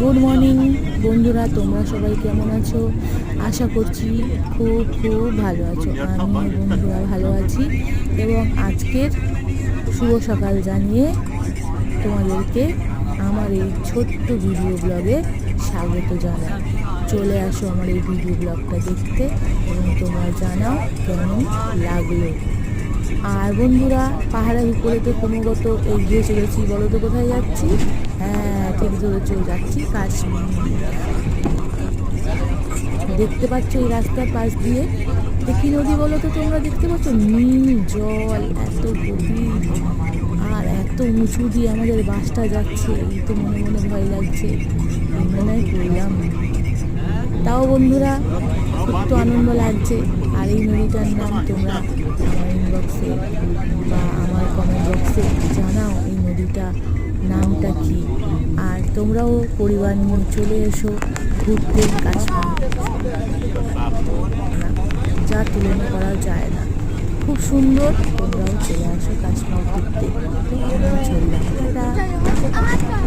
Good morning বন্ধুরা, তোমরা সবাই কেমন আছো? আশা করছি খুব খুব ভালো আছো। আমি বন্ধুরা ভালো আছি এবং আজকের শুভ সকাল জানিয়ে তোমাদেরকে আমার এই ছোট্ট ভিডিও ব্লগে স্বাগত জানাই। চলে আসো আমার এই ভিডিও ব্লগটা দেখতে এবং তোমরা জানাও কেমন লাগলো। আর বন্ধুরা, পাহাড়ের উপরে তো ক্রমাগত এগিয়ে চলেছি। বলো তো কোথায় যাচ্ছি? হ্যাঁ, ঠিক ধরেছো, যাচ্ছি কাশ্মীর। দেখতে পাচ্ছ এই রাস্তার পাশ দিয়ে কি নদী বলো তো? তোমরা দেখতে পাচ্ছ নীল জল, এত গভীর আর এত উঁচু দিয়ে আমাদের বাসটা যাচ্ছে। এই তো মনে মনে ভয় লাগছে, মনে হয় পড়লাম। তাও বন্ধুরা খুব তো আনন্দ লাগছে। আর এই নদীটার নাম তোমরা আমার ইনবক্সে বা আমার কমেন্ট বক্সে জানাও এই নদীটা নামটা কি। আর তোমরাও পরিবার নিয়ে চলে এসো ঘুরতে কাশ্মীর, যা তুলনা করা যায় না, খুব সুন্দর। তোমরাও চলে আসো কাশ্মীর।